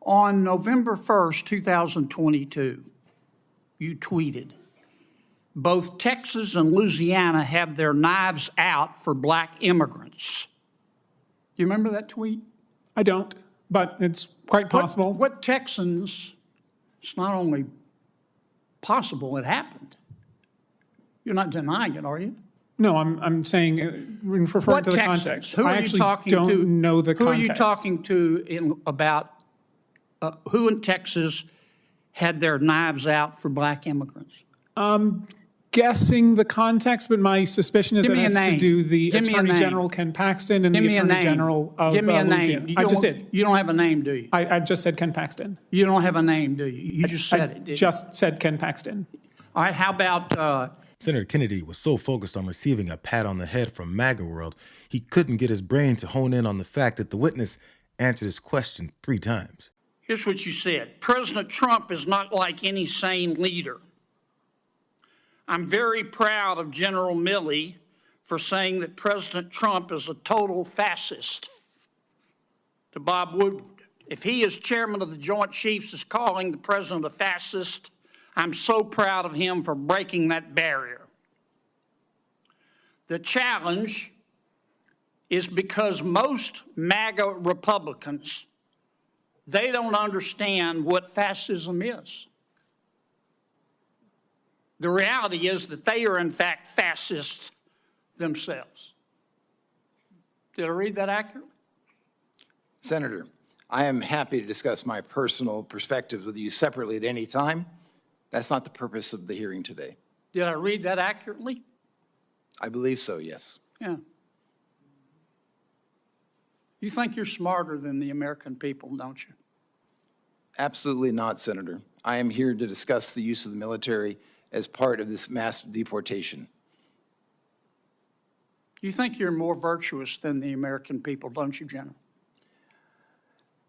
On November 1st, 2022, you tweeted, both Texas and Louisiana have their knives out for black immigrants. Do you remember that tweet? I don't, but it's quite possible. What Texans, it's not only possible, it happened. You're not denying it, are you? No, I'm saying, referring to the context. Who are I you actually talking don't to? know the Who context. are you talking to about who in Texas had their knives out for black immigrants? Guessing the context, but my suspicion is Give it me a has to name. do the Give me a Attorney name. General Ken Paxton and Give the me a Attorney name. General of Give me a Louisiana. name. I just did. You don't have a name, do you? I just said Ken Paxton. You don't have a name, do you? You just said it, didn't you? Just said Ken Paxton. All right, how about Senator Kennedy was so focused on receiving a pat on the head from MAGA world, he couldn't get his brain to hone in on the fact that the witness answered his question 3 times. Here's what you said. President Trump is not like any sane leader. I'm very proud of General Milley for saying that President Trump is a total fascist. To Bob Woodward, if he, as chairman of the Joint Chiefs, is calling the president a fascist, I'm so proud of him for breaking that barrier. The challenge is because most MAGA Republicans, they don't understand what fascism is. The reality is that they are, in fact, fascists themselves. Did I read that accurately? Senator, I am happy to discuss my personal perspectives with you separately at any time. That's not the purpose of the hearing today. Did I read that accurately? I believe so, yes. Yeah. You think you're smarter than the American people, don't you? Absolutely not, Senator. I am here to discuss the use of the military as part of this mass deportation. You think you're more virtuous than the American people, don't you, General?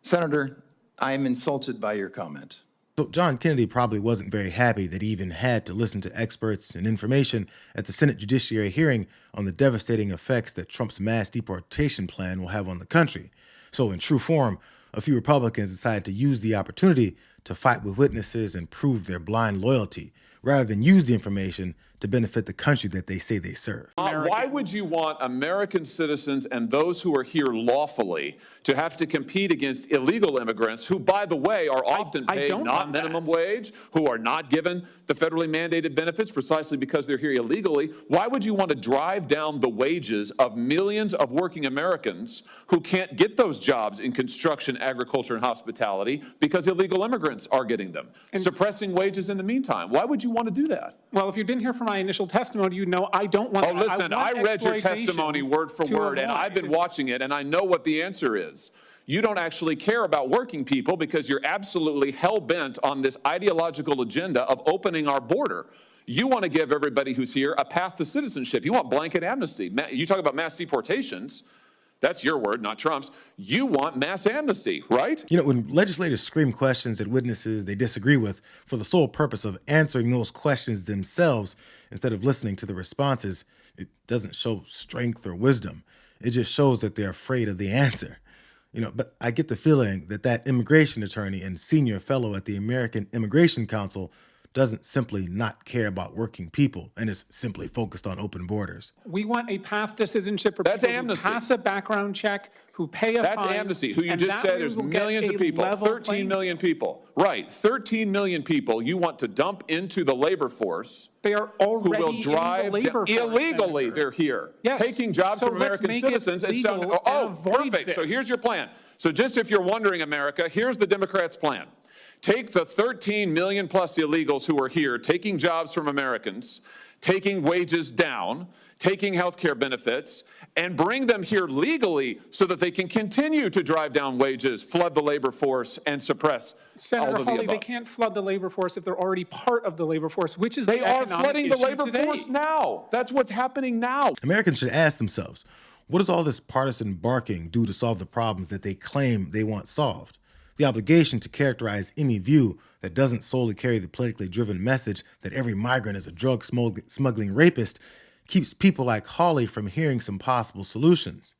Senator, I am insulted by your comment. So John Kennedy probably wasn't very happy that he even had to listen to experts and information at the Senate Judiciary hearing on the devastating effects that Trump's mass deportation plan will have on the country. So in true form, a few Republicans decided to use the opportunity to fight with witnesses and prove their blind loyalty, rather than use the information to benefit the country that they say they serve. Why would you want American citizens and those who are here lawfully to have to compete against illegal immigrants who, by the way, are often paid not minimum wage, who are not given the federally mandated benefits precisely because they're here illegally? Why would you want to drive down the wages of millions of working Americans who can't get those jobs in construction, agriculture, and hospitality because illegal immigrants are getting them, suppressing wages in the meantime? Why would you want to do that? Well, if you didn't hear from my initial testimony, you know I don't want that. Listen, I read your testimony word for word, and I've been watching it, and I know what the answer is. You don't actually care about working people because you're absolutely hell-bent on this ideological agenda of opening our border. You want to give everybody who's here a path to citizenship. You want blanket amnesty. You talk about mass deportations. That's your word, not Trump's. You want mass amnesty, right? You know, when legislators scream questions at witnesses they disagree with for the sole purpose of answering those questions themselves instead of listening to the responses, it doesn't show strength or wisdom. It just shows that they're afraid of the answer. You know, but I get the feeling that that immigration attorney and senior fellow at the American Immigration Council doesn't simply not care about working people and is simply focused on open borders. We want a path to citizenship for That's people amnesty. who pass a background check, who pay a That's fine. amnesty, who you and just that said way there's we'll get millions a of people, level 13 playing million people. Right, 13 million people you want to dump into the labor force. They are Who already will drive in the labor force, illegally. Senator. They're here, Yes. taking jobs So from let's American make it citizens and legal selling. and Oh, avoid perfect. So this. here's your plan. So just if you're wondering, America, here's the Democrats' plan. Take the 13 million plus illegals who are here, taking jobs from Americans, taking wages down, taking health care benefits, and bring them here legally so that they can continue to drive down wages, flood the labor force, and suppress all Senator of the Hawley, they above. can't flood the labor force if they're already part of the labor force, which is They the are economic flooding the issue labor today. force now. That's what's happening now. Americans should ask themselves, what does all this partisan barking do to solve the problems that they claim they want solved? The obligation to characterize any view that doesn't solely carry the politically driven message that every migrant is a drug smuggling rapist keeps people like Hawley from hearing some possible solutions.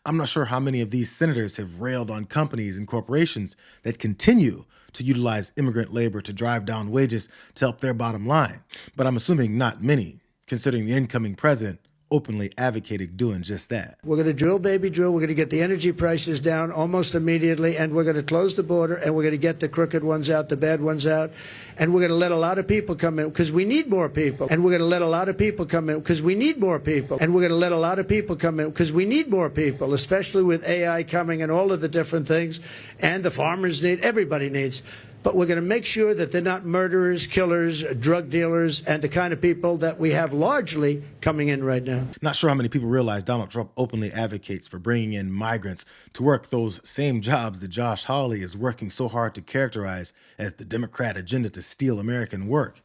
I'm not sure how many of these senators have railed on companies and corporations that continue to utilize immigrant labor to drive down wages to help their bottom line, but I'm assuming not many, considering the incoming president openly advocated doing just that. We're going to drill, baby, drill. We're going to get the energy prices down almost immediately, and we're going to close the border, and we're going to get the crooked ones out, the bad ones out, and we're going to let a lot of people come in because we need more people, and we're going to let a lot of people come in because we need more people, and we're going to let a lot of people come in because we need more people, especially with AI coming and all of the different things, and the farmers need, everybody needs. But we're going to make sure that they're not murderers, killers, drug dealers, and the kind of people that we have largely coming in right now. Not sure how many people realize Donald Trump openly advocates for bringing in migrants to work those same jobs that Josh Hawley is working so hard to characterize as the Democrat agenda to steal American work.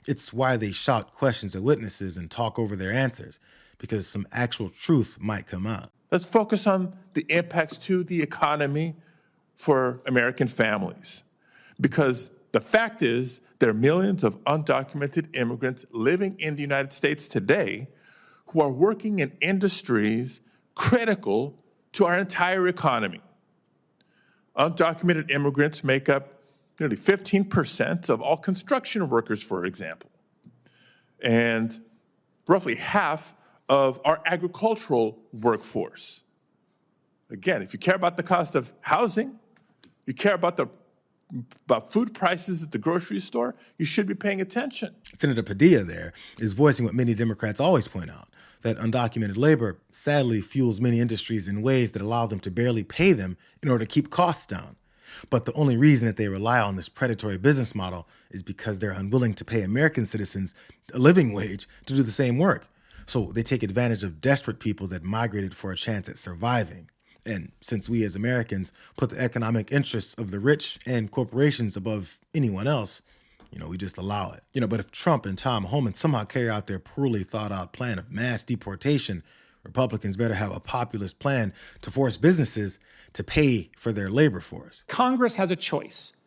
It's why they shout questions at witnesses and talk over their answers, because some actual truth might come out. Let's focus on the impacts to the economy for American families. Because the fact is, there are millions of undocumented immigrants living in the United States today who are working in industries critical to our entire economy. Undocumented immigrants make up nearly 15% of all construction workers, for example, and roughly half of our agricultural workforce. Again, if you care about the cost of housing, you care about food prices at the grocery store, you should be paying attention. Senator Padilla there is voicing what many Democrats always point out, that undocumented labor sadly fuels many industries in ways that allow them to barely pay them in order to keep costs down. But the only reason that they rely on this predatory business model is because they're unwilling to pay American citizens a living wage to do the same work. So they take advantage of desperate people that migrated for a chance at surviving. And since we as Americans put the economic interests of the rich and corporations above anyone else, we just allow it. But if Trump and Tom Homan somehow carry out their poorly thought out plan of mass deportation, Republicans better have a populist plan to force businesses to pay for their labor force. Congress has a choice.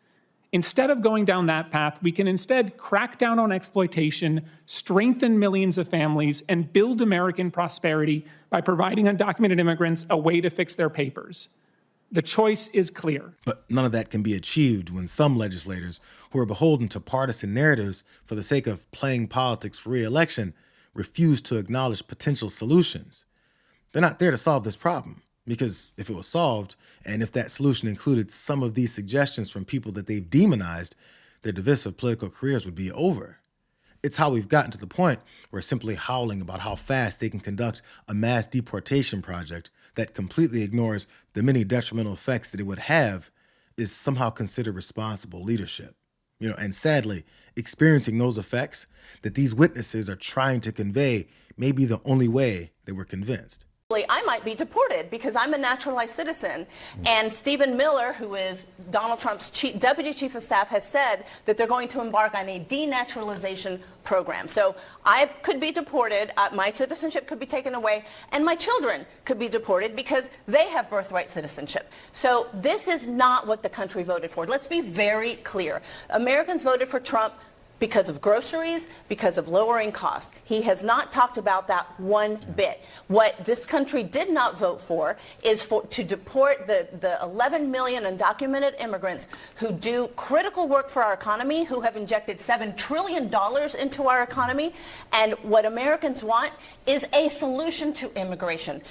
Instead of going down that path, we can instead crack down on exploitation, strengthen millions of families, and build American prosperity by providing undocumented immigrants a way to fix their papers. The choice is clear. But none of that can be achieved when some legislators who are beholden to partisan narratives for the sake of playing politics for re-election refuse to acknowledge potential solutions. They're not there to solve this problem. Because if it was solved, and if that solution included some of these suggestions from people that they've demonized, their divisive political careers would be over. It's how we've gotten to the point where simply howling about how fast they can conduct a mass deportation project that completely ignores the many detrimental effects that it would have is somehow considered responsible leadership. And sadly, experiencing those effects that these witnesses are trying to convey may be the only way that we're convinced. I might be deported because I'm a naturalized citizen. And Stephen Miller, who is Donald Trump's deputy chief of staff, has said that they're going to embark on a denaturalization program. So I could be deported, my citizenship could be taken away, and my children could be deported because they have birthright citizenship. So this is not what the country voted for. Let's be very clear. Americans voted for Trump because of groceries, because of lowering costs. He has not talked about that one bit. What this country did not vote for is to deport the 11 million undocumented immigrants who do critical work for our economy, who have injected $7 trillion into our economy. And what Americans want is a solution to immigration.